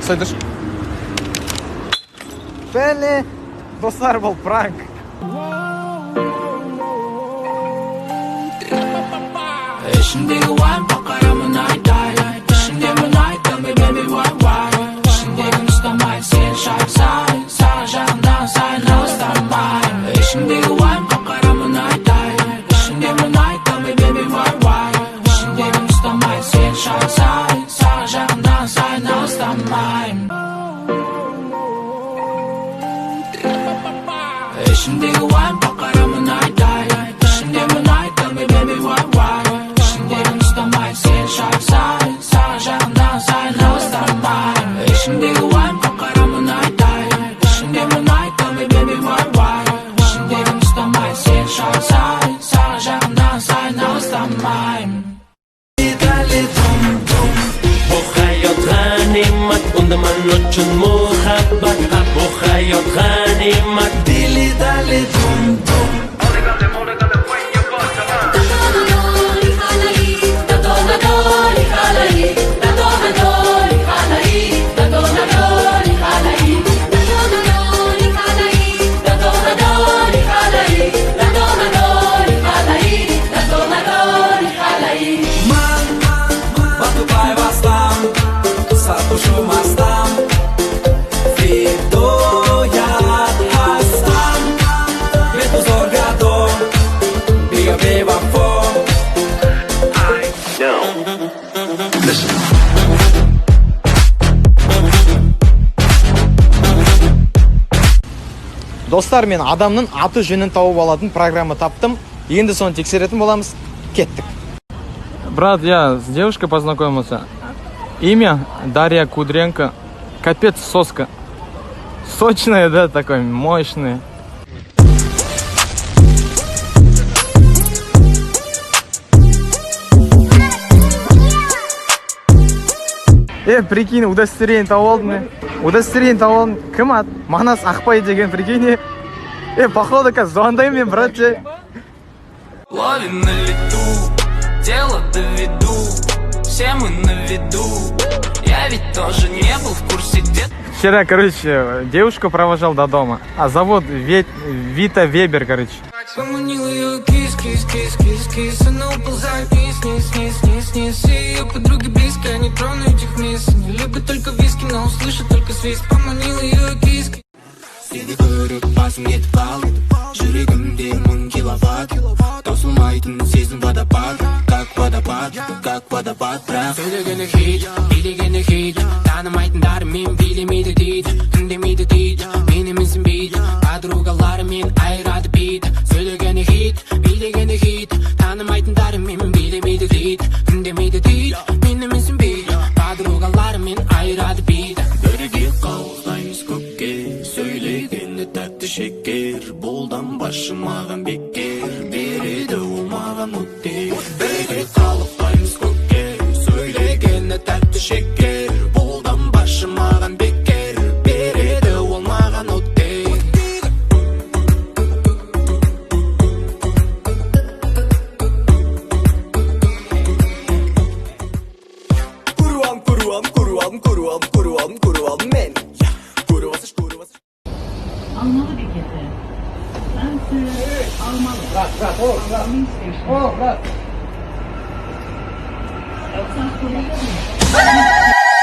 ұқсайды. Бәле, достар, бұл пранк. Ішіндегі уайым бақарамын айдай. Ішіндемін ай, tell me baby why. Ішіндегі ұстамай, сен шайсай. Саған жағымдан сайын алыстамайым. Ішіндегі уайым бақарамын айдай. Ішіндемін ай, tell me baby why. Ішіндегі ұстамай, сен шайсай. Саған жағымдан сайын алыстамайым. Ішіндегі уайым бақарамын айдай. Ішіндемін ай, tell me baby why. Ішіндегі ұстамай, сен шайсай. Саған жағымдан сайын алыстамайым. Ішіндегі уайым бақарамын айдай. Ішіндемін ай, tell me baby why. Ішіндегі ұстамай, сен шайсай. Саған жағымдан сайын алыстамайым. Bu hayot g'animat, unda man uchun muhabbat. Bu hayot g'animat, dili dali dum dum. Достар, мен адамның аты жөнін тауып алатын программа таптым. Енді соны тексеретін боламыз. Кеттік. Брат, я с девушкой познакомился. Имя Дарья Кудренко. Капец, соска. Сочная, да, такой, мощная. Прикинь, удостоверение тауып алдым. Удостоверение тауып алдым. Кім ат? Манас Ақпай деген, прикинь. Походу, как звондаймын мен, брат. Ловим на лету, дело доведу. Все мы на виду. Я ведь тоже не был в курсе где. Вчера, короче, девушку провожал до дома. А зовут Вита Вебер, короче. Поманил ее кис. Она уползает вниз. Ее подруги близко, они тронут их вниз. Не любят только виски, но услышат только свист. Поманил ее кис. Сені көріп басым кетіп қалды. Жүрегімде 1000 киловатт. Таусылмайтын сезім водопад. Как водопад, бірақ сөйлегені хит, билегені хит. Танымайтындарымен билемейді дейді. Үндемейді дейді, мені менсінбейді. Подругаларымен айырады бейді. Сөйлегені хит, билегені хит. Танымайтындарымен билемейді дейді. Үндемейді дейді, мені менсінбейді. Подругаларымен айырады бейді. Бірге қалғаймыз көкке, сөйлегені тәтті шекер. Болдан башы маған бекер, береді ол маған өттер. Бірге қалғаймыз көкке, сөйлегені тәтті шекер. Болдан башы маған бекер, береді ол маған өттер. Kuruam men. Kuruvasış. Almalı bir kese. Ben almalı. Bırak. Yoksa kullanır mı?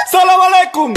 Salam aleyküm.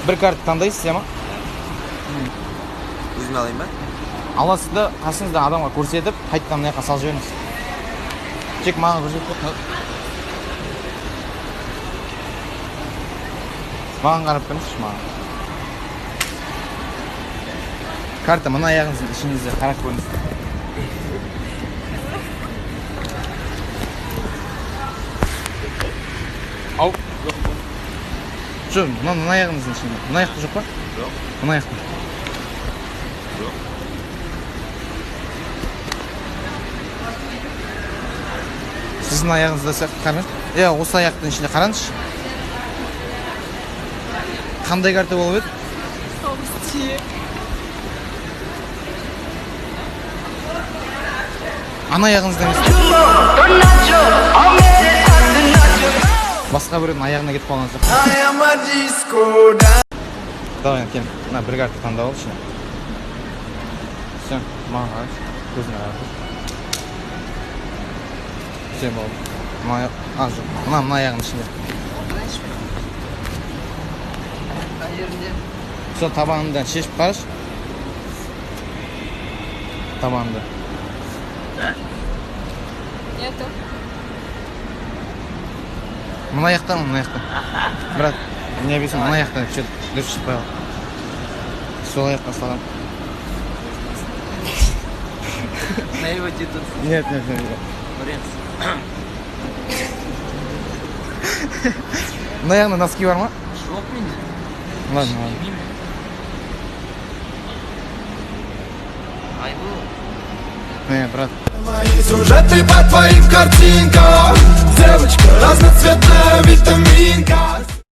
Bir kart tandayсыз ма? Өзін алайын ба? Аласыз да қасыңызда адамға көрсетіп, қайтадан мына жаққа салып жіберіңіз. Тек маған көрсетіп Маған қарап көріңізші маған. Карта мына аяғыңыздың ішіңізде қарап көріңіз. Ау. Жоқ, мына аяғыңыздың ішінде. Мына аяқта жоқ па? Жоқ. Мына аяқта. Жоқ. Сіздің аяғыңызда сияқты қараңыз. Осы аяқтың ішінде қараңызшы. Қандай карта болып еді? Ана аяғыңыздан емес. Басқа біреудің аяғына кетіп қалған жоқ. Давай, кел. Мына бір карта таңдап алшы. Все, маған қараш. Көзіне қараш. Все болды. Мына аяғының ішінде. Сол табаныңдан шешіп қараш. Табанында. Нету. Мына аяқтан, мына аяқтан. Брат, не объясни, мына аяқтан что-то дұрыс шықпай қалды. Сол аяққа салам. На его титул. Нет. Мына аяғында носки бар ма? Жоқ менде. Ладно. Айбу. Брат. Мои сюжеты по твоим картинкам. Девочка разноцветная витаминка.